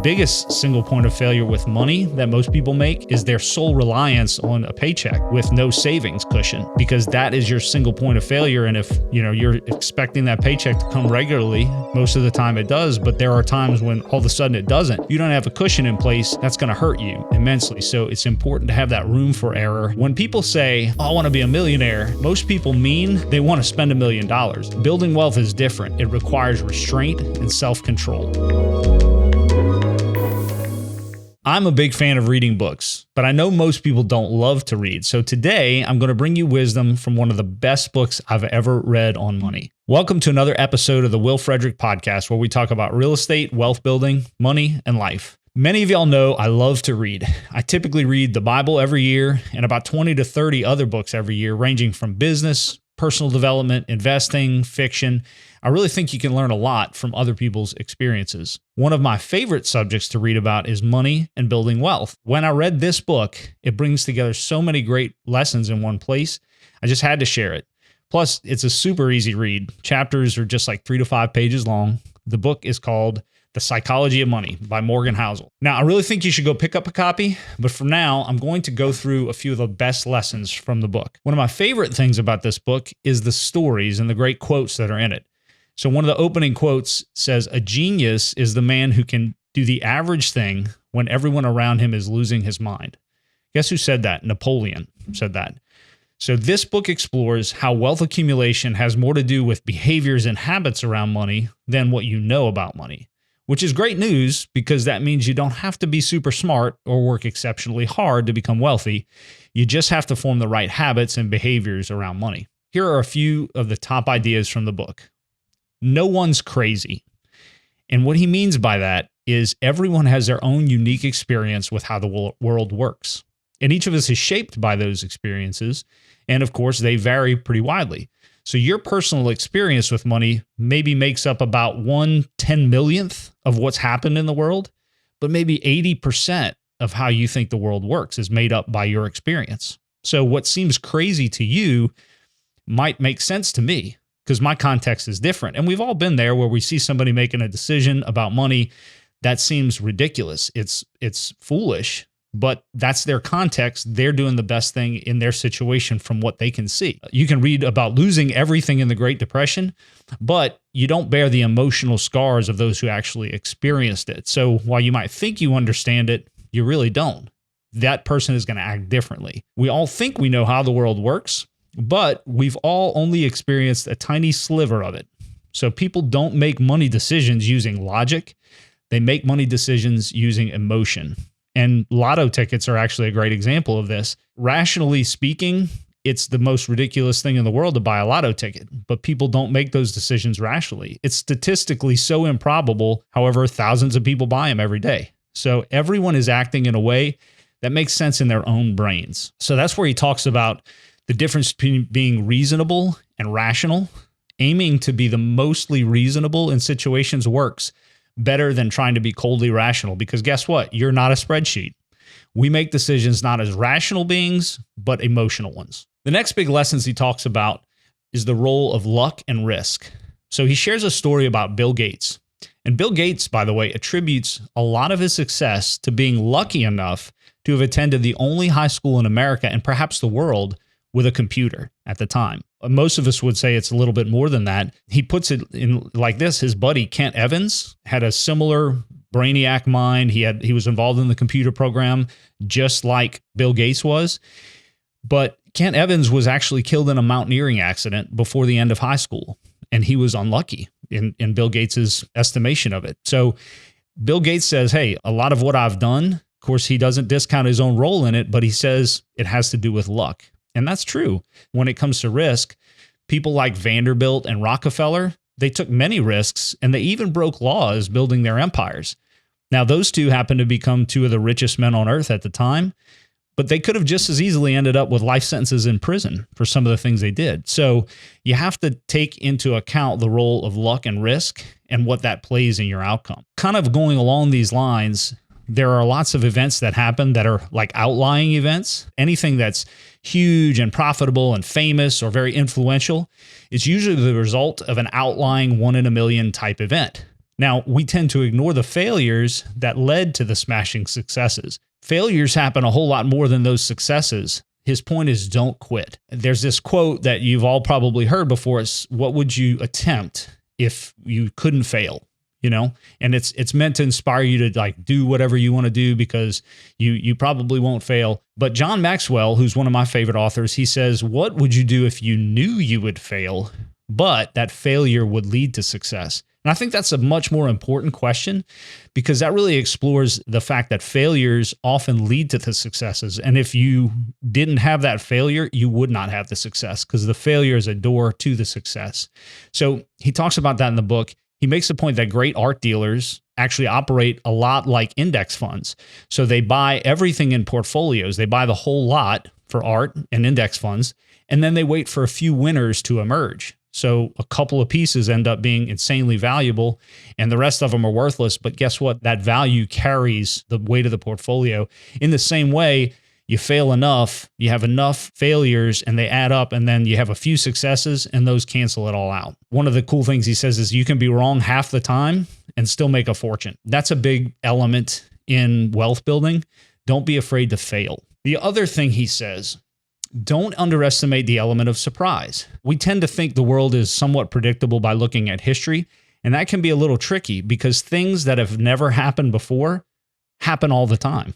biggest single point of failure with money that most people make is their sole reliance on a paycheck with no savings cushion, because that is your single point of failure. And if you're expecting that paycheck to come regularly, most of the time it does, but there are times when all of a sudden it doesn't. You don't have a cushion in place, that's going to hurt you immensely. So it's important to have that room for error. When people say, "Oh, I want to be a millionaire," most people mean they want to spend $1 million. Building wealth is different. It requires restraint and self-control. I'm a big fan of reading books, but I know most people don't love to read. So today, I'm going to bring you wisdom from one of the best books I've ever read on money. Welcome to another episode of the Will Frederick podcast, where we talk about real estate, wealth building, money, and life. Many of y'all know I love to read. I typically read the Bible every year and about 20 to 30 other books every year, ranging from business, personal development, investing, fiction. I really think you can learn a lot from other people's experiences. One of my favorite subjects to read about is money and building wealth. When I read this book, it brings together so many great lessons in one place. I just had to share it. Plus, it's a super easy read. Chapters are just like 3 to 5 pages long. The book is called The Psychology of Money by Morgan Housel. Now, I really think you should go pick up a copy, but for now, I'm going to go through a few of the best lessons from the book. One of my favorite things about this book is the stories and the great quotes that are in it. So one of the opening quotes says, "A genius is the man who can do the average thing when everyone around him is losing his mind." Guess who said that? Napoleon said that. So this book explores how wealth accumulation has more to do with behaviors and habits around money than what you know about money, which is great news because that means you don't have to be super smart or work exceptionally hard to become wealthy. You just have to form the right habits and behaviors around money. Here are a few of the top ideas from the book. No one's crazy. And what he means by that is everyone has their own unique experience with how the world works. And each of us is shaped by those experiences. And of course, they vary pretty widely. So your personal experience with money maybe makes up about 1/10,000,000th of what's happened in the world, but maybe 80% of how you think the world works is made up by your experience. So what seems crazy to you might make sense to me, because my context is different. And we've all been there where we see somebody making a decision about money that seems ridiculous. It's foolish, but that's their context. They're doing the best thing in their situation from what they can see. You can read about losing everything in the Great Depression, but you don't bear the emotional scars of those who actually experienced it. So while you might think you understand it, you really don't. That person is going to act differently. We all think we know how the world works, but we've all only experienced a tiny sliver of it. So people don't make money decisions using logic. They make money decisions using emotion. And lotto tickets are actually a great example of this. Rationally speaking, it's the most ridiculous thing in the world to buy a lotto ticket, but people don't make those decisions rationally. It's statistically so improbable. However, thousands of people buy them every day. So everyone is acting in a way that makes sense in their own brains. So that's where he talks about the difference between being reasonable and rational. Aiming to be the mostly reasonable in situations works better than trying to be coldly rational, because guess what? You're not a spreadsheet. We make decisions not as rational beings, but emotional ones. The next big lessons he talks about is the role of luck and risk. So he shares a story about Bill Gates. And Bill Gates, by the way, attributes a lot of his success to being lucky enough to have attended the only high school in America and perhaps the world with a computer at the time. Most of us would say it's a little bit more than that. He puts it in like this. His buddy, Kent Evans, had a similar brainiac mind. He was involved in the computer program just like Bill Gates was. But Kent Evans was actually killed in a mountaineering accident before the end of high school. And he was unlucky in Bill Gates's estimation of it. So Bill Gates says, hey, a lot of what I've done, of course, he doesn't discount his own role in it, but he says it has to do with luck. And that's true. When it comes to risk, people like Vanderbilt and Rockefeller, they took many risks and they even broke laws building their empires. Now, those two happened to become two of the richest men on earth at the time, but they could have just as easily ended up with life sentences in prison for some of the things they did. So you have to take into account the role of luck and risk and what that plays in your outcome. Kind of going along these lines, there are lots of events that happen that are like outlying events. Anything that's huge and profitable and famous or very influential is usually the result of an outlying 1 in a million type event. Now, we tend to ignore the failures that led to the smashing successes. Failures happen a whole lot more than those successes. His point is, don't quit. There's this quote that you've all probably heard before. It's, what would you attempt if you couldn't fail? And it's meant to inspire you to like do whatever you want to do because you probably won't fail. But John Maxwell, who's one of my favorite authors, he says, what would you do if you knew you would fail, but that failure would lead to success? And I think that's a much more important question because that really explores the fact that failures often lead to the successes. And if you didn't have that failure, you would not have the success because the failure is a door to the success. So he talks about that in the book. He makes the point that great art dealers actually operate a lot like index funds. So they buy everything in portfolios. They buy the whole lot for art and index funds, and then they wait for a few winners to emerge. So a couple of pieces end up being insanely valuable and the rest of them are worthless. But guess what? That value carries the weight of the portfolio. In the same way, you fail enough, you have enough failures and they add up, and then you have a few successes and those cancel it all out. One of the cool things he says is you can be wrong half the time and still make a fortune. That's a big element in wealth building. Don't be afraid to fail. The other thing he says, don't underestimate the element of surprise. We tend to think the world is somewhat predictable by looking at history, and that can be a little tricky because things that have never happened before happen all the time.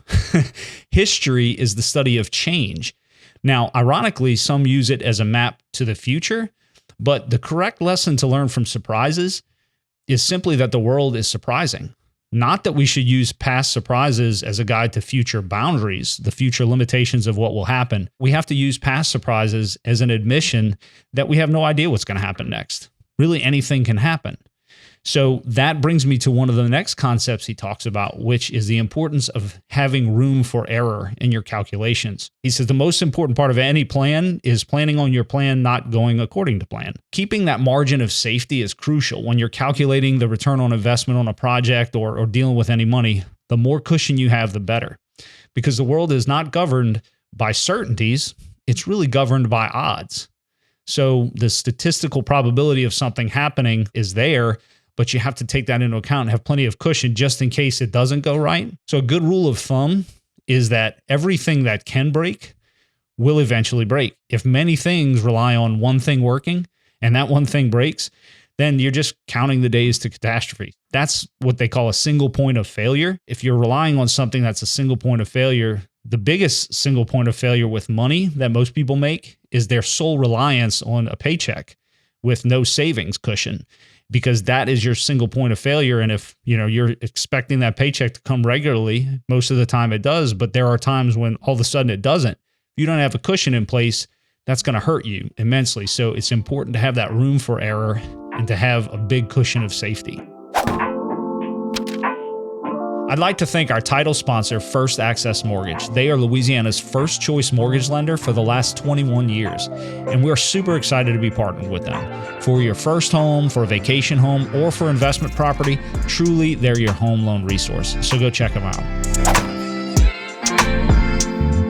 History is the study of change. Now, ironically, some use it as a map to the future, but the correct lesson to learn from surprises is simply that the world is surprising. Not that we should use past surprises as a guide to future boundaries, the future limitations of what will happen. We have to use past surprises as an admission that we have no idea what's going to happen next. Really, anything can happen. So that brings me to one of the next concepts he talks about, which is the importance of having room for error in your calculations. He says the most important part of any plan is planning on your plan not going according to plan. Keeping that margin of safety is crucial when you're calculating the return on investment on a project or dealing with any money. The more cushion you have, the better. Because the world is not governed by certainties, it's really governed by odds. So the statistical probability of something happening is there, but you have to take that into account and have plenty of cushion just in case it doesn't go right. So a good rule of thumb is that everything that can break will eventually break. If many things rely on one thing working and that one thing breaks, then you're just counting the days to catastrophe. That's what they call a single point of failure. If you're relying on something that's a single point of failure, the biggest single point of failure with money that most people make is their sole reliance on a paycheck with no savings cushion, because that is your single point of failure. And if you're expecting that paycheck to come regularly, most of the time it does, but there are times when all of a sudden it doesn't. If you don't have a cushion in place, that's going to hurt you immensely. So it's important to have that room for error and to have a big cushion of safety. I'd like to thank our title sponsor, First Access Mortgage. They are Louisiana's first choice mortgage lender for the last 21 years, and we're super excited to be partnered with them. For your first home, for a vacation home, or for investment property, truly they're your home loan resource. So go check them out.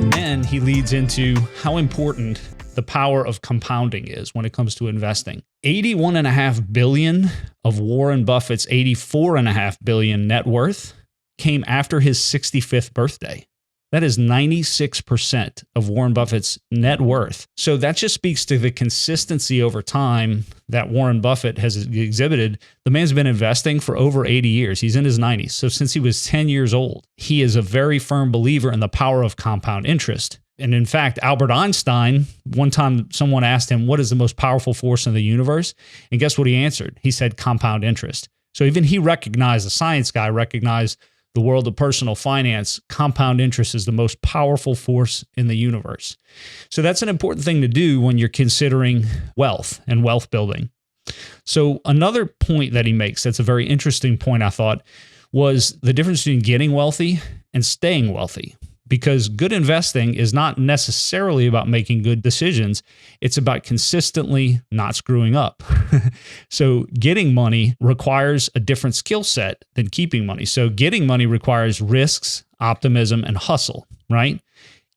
And then he leads into how important the power of compounding is when it comes to investing. $81.5 billion of Warren Buffett's $84.5 billion net worth came after his 65th birthday. That is 96% of Warren Buffett's net worth. So that just speaks to the consistency over time that Warren Buffett has exhibited. The man's been investing for over 80 years. He's in his 90s. So since he was 10 years old, he is a very firm believer in the power of compound interest. And in fact, Albert Einstein, one time someone asked him, what is the most powerful force in the universe? And guess what he answered? He said compound interest. So even he recognized, a science guy recognized, the world of personal finance, compound interest is the most powerful force in the universe. So that's an important thing to do when you're considering wealth and wealth building. So another point that he makes, that's a very interesting point, I thought, was the difference between getting wealthy and staying wealthy. Because good investing is not necessarily about making good decisions. It's about consistently not screwing up. So getting money requires a different skill set than keeping money. So getting money requires risks, optimism, and hustle, right?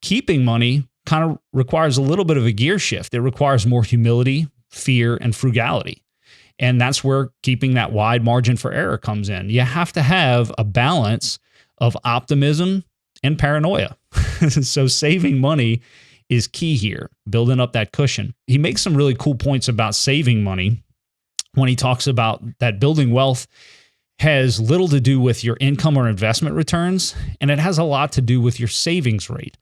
Keeping money kind of requires a little bit of a gear shift. It requires more humility, fear, and frugality. And that's where keeping that wide margin for error comes in. You have to have a balance of optimism and paranoia. So saving money is key here, building up that cushion. He makes some really cool points about saving money when he talks about that building wealth has little to do with your income or investment returns, and it has a lot to do with your savings rate.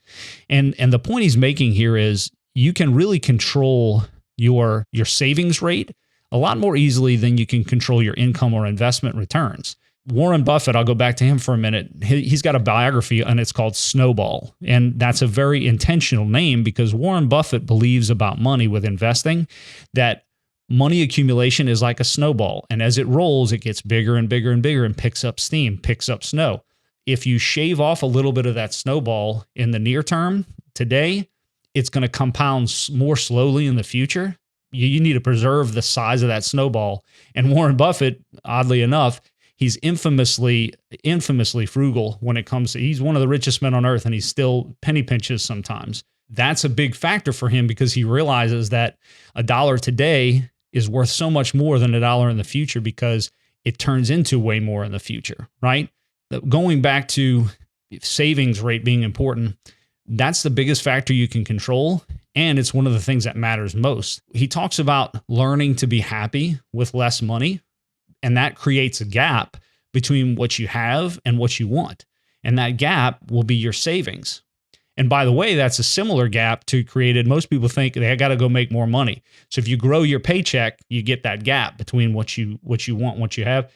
And the point he's making here is you can really control your savings rate a lot more easily than you can control your income or investment returns. Warren Buffett, I'll go back to him for a minute. He's got a biography and it's called Snowball. And that's a very intentional name because Warren Buffett believes about money with investing that money accumulation is like a snowball. And as it rolls, it gets bigger and bigger and bigger and picks up steam, picks up snow. If you shave off a little bit of that snowball in the near term today, it's going to compound more slowly in the future. You need to preserve the size of that snowball. And Warren Buffett, oddly enough, he's infamously frugal when it comes to, he's one of the richest men on earth and he's still penny pinches sometimes. That's a big factor for him because he realizes that $1 today is worth so much more than $1 in the future because it turns into way more in the future, right? Going back to savings rate being important, that's the biggest factor you can control. And it's one of the things that matters most. He talks about learning to be happy with less money. And that creates a gap between what you have and what you want. And that gap will be your savings. And by the way, that's a similar gap to created. Most people think they got to go make more money. So if you grow your paycheck, you get that gap between what you want, what you have.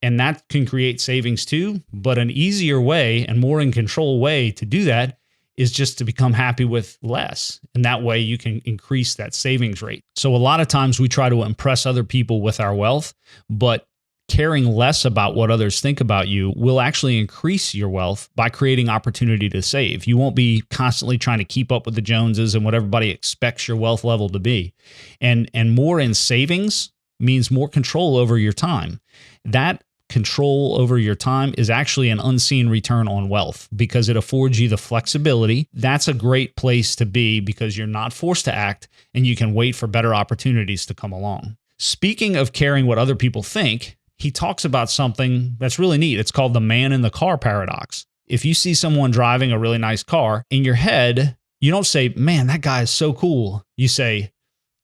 And that can create savings too. But an easier way and more in control way to do that is just to become happy with less. And that way you can increase that savings rate. So a lot of times we try to impress other people with our wealth, but caring less about what others think about you will actually increase your wealth by creating opportunity to save. You won't be constantly trying to keep up with the Joneses and what everybody expects your wealth level to be. And more in savings means more control over your time. That control over your time is actually an unseen return on wealth because it affords you the flexibility. That's a great place to be because you're not forced to act and you can wait for better opportunities to come along. Speaking of caring what other people think, he talks about something that's really neat. It's called the man in the car paradox. If you see someone driving a really nice car, in your head, you don't say, man, that guy is so cool. You say,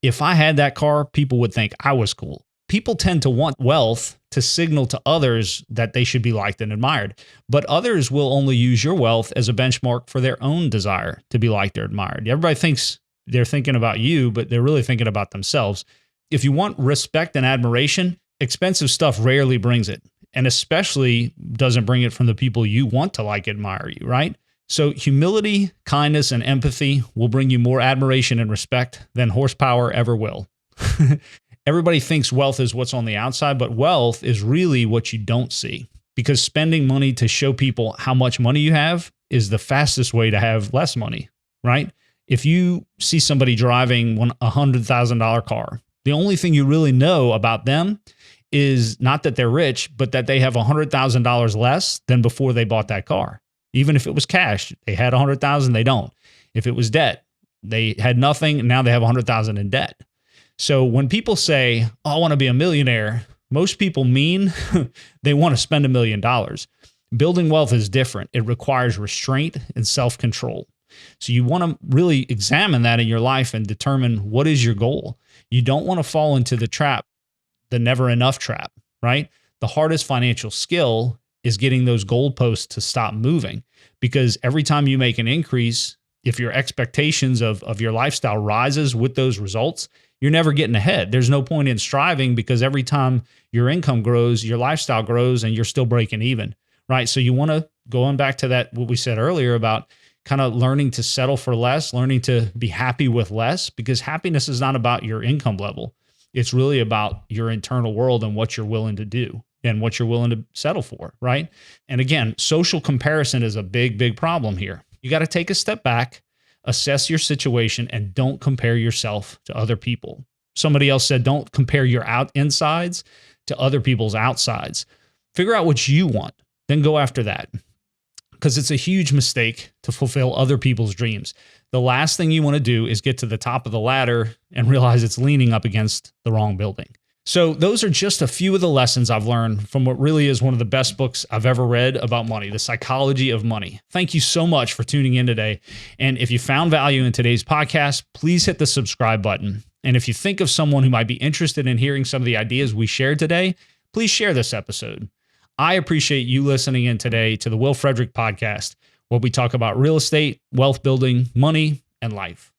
if I had that car, people would think I was cool. People tend to want wealth to signal to others that they should be liked and admired, but others will only use your wealth as a benchmark for their own desire to be liked or admired. Everybody thinks they're thinking about you, but they're really thinking about themselves. If you want respect and admiration, expensive stuff rarely brings it, and especially doesn't bring it from the people you want to like, admire you, right? So humility, kindness, and empathy will bring you more admiration and respect than horsepower ever will. Everybody thinks wealth is what's on the outside, but wealth is really what you don't see, because spending money to show people how much money you have is the fastest way to have less money, right? If you see somebody driving a $100,000 car, the only thing you really know about them is not that they're rich, but that they have $100,000 less than before they bought that car. Even if it was cash, they had $100,000, they don't. If it was debt, they had nothing, and now they have $100,000 in debt. So when people say, oh, I want to be a millionaire, most people mean they want to spend $1 million. Building wealth is different. It requires restraint and self-control. So you want to really examine that in your life and determine what is your goal. You don't want to fall into the trap, the never enough trap, right? The hardest financial skill is getting those goalposts to stop moving, because every time you make an increase, if your expectations of your lifestyle rises with those results, you're never getting ahead. There's no point in striving, because every time your income grows, your lifestyle grows and you're still breaking even, right? So you want to, going back to that, what we said earlier about kind of learning to settle for less, learning to be happy with less, because happiness is not about your income level. It's really about your internal world and what you're willing to do and what you're willing to settle for, right? And again, social comparison is a big, big problem here. You got to take a step back, assess your situation, and don't compare yourself to other people. Somebody else said, don't compare your insides to other people's outsides. Figure out what you want, then go after that. Because it's a huge mistake to fulfill other people's dreams. The last thing you want to do is get to the top of the ladder and realize it's leaning up against the wrong building. So those are just a few of the lessons I've learned from what really is one of the best books I've ever read about money, The Psychology of Money. Thank you so much for tuning in today. And if you found value in today's podcast, please hit the subscribe button. And if you think of someone who might be interested in hearing some of the ideas we shared today, please share this episode. I appreciate you listening in today to the Will Frederick podcast, where we talk about real estate, wealth building, money, and life.